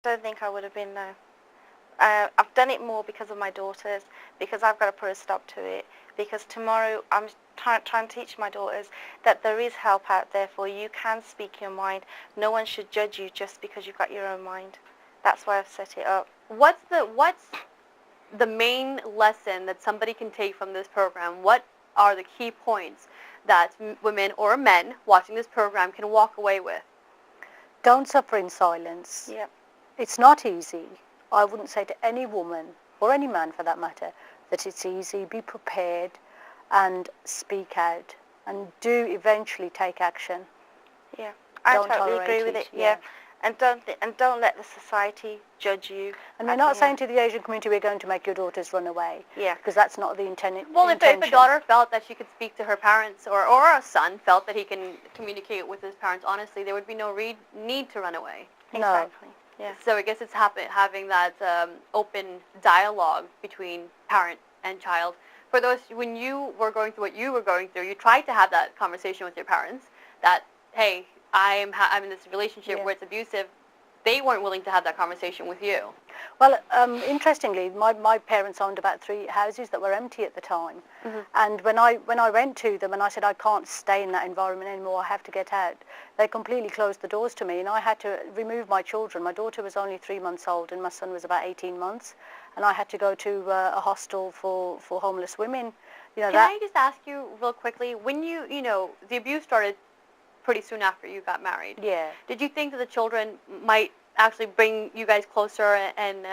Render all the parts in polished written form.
Don't think I would have been, no. I've done it more because of my daughters, because I've got to put a stop to it, because tomorrow I'm trying to teach my daughters that there is help out there for you. You can speak your mind. No one should judge you just because you've got your own mind. That's why I've set it up. What's the main lesson that somebody can take from this program? What are the key points that women or men watching this program can walk away with? Don't suffer in silence. Yep. It's not easy. I wouldn't say to any woman, or any man for that matter, that it's easy. Be prepared and speak out, and do eventually take action. Yeah, I Don't totally tolerate agree with it, it. Yeah. And don't let the society judge you. And we're not saying to the Asian community we're going to make your daughters run away. Yeah. Because that's not the intention. Well, if a daughter felt that she could speak to her parents, or a son felt that he can communicate with his parents honestly, there would be no need to run away. Exactly. Yeah. So I guess it's having that open dialogue between parent and child. For those, when you were going through what you were going through, you tried to have that conversation with your parents that, hey, I'm in this relationship where it's abusive. They weren't willing to have that conversation with you. Well, interestingly, my parents owned about 3 houses that were empty at the time. Mm-hmm. And when I went to them and I said, I can't stay in that environment anymore, I have to get out, they completely closed the doors to me, and I had to remove my children. My daughter was only 3 months old and my son was about 18 months. And I had to go to a hostel for homeless women. Can I just ask you real quickly, when the abuse started pretty soon after you got married. Yeah. Did you think that the children might actually bring you guys closer, and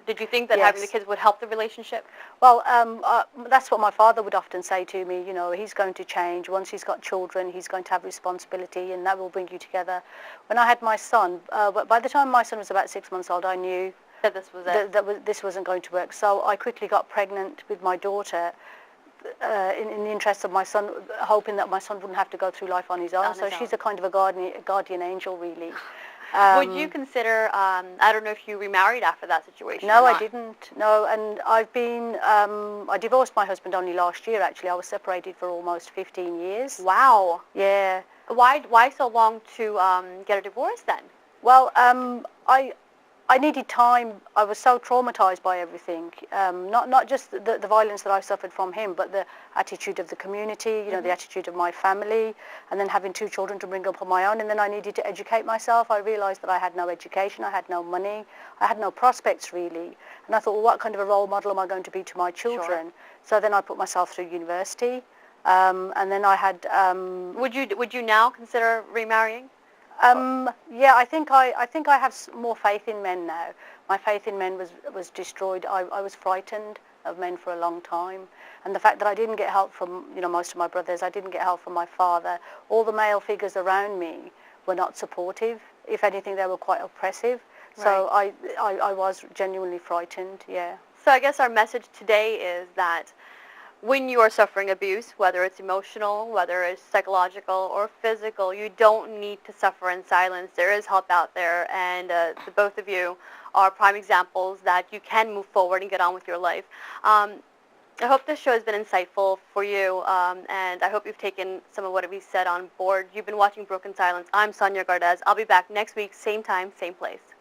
did you think that having the kids would help the relationship? Well, that's what my father would often say to me. He's going to change. Once he's got children, he's going to have responsibility, and that will bring you together. When I had my son, by the time my son was about 6 months old, I knew that this was it. This wasn't going to work. So I quickly got pregnant with my daughter. In the interest of my son, hoping that my son wouldn't have to go through life on his own. So she's a kind of a guardian angel, really. Would you consider, I don't know if you remarried after that situation? No, I didn't. No, and I divorced my husband only last year, actually. I was separated for almost 15 years. Wow. Yeah. Why so long to get a divorce then? Well, I needed time. I was so traumatized by everything, not just the violence that I suffered from him, but the attitude of the community, the attitude of my family, and then having 2 children to bring up on my own. And then I needed to educate myself. I realized that I had no education, I had no money, I had no prospects really. And I thought, well, what kind of a role model am I going to be to my children? Sure. So then I put myself through university, and then I had... Would you now consider remarrying? Yeah, I think I have more faith in men now. My faith in men was destroyed. I was frightened of men for a long time, and the fact that I didn't get help from most of my brothers, I didn't get help from my father. All the male figures around me were not supportive. If anything, they were quite oppressive. Right. So I was genuinely frightened. Yeah. So I guess our message today is that when you are suffering abuse, whether it's emotional, whether it's psychological or physical, you don't need to suffer in silence. There is help out there, and the both of you are prime examples that you can move forward and get on with your life. I hope this show has been insightful for you, and I hope you've taken some of what we said on board. You've been watching Broken Silence. I'm Sanyya Gardez. I'll be back next week, same time, same place.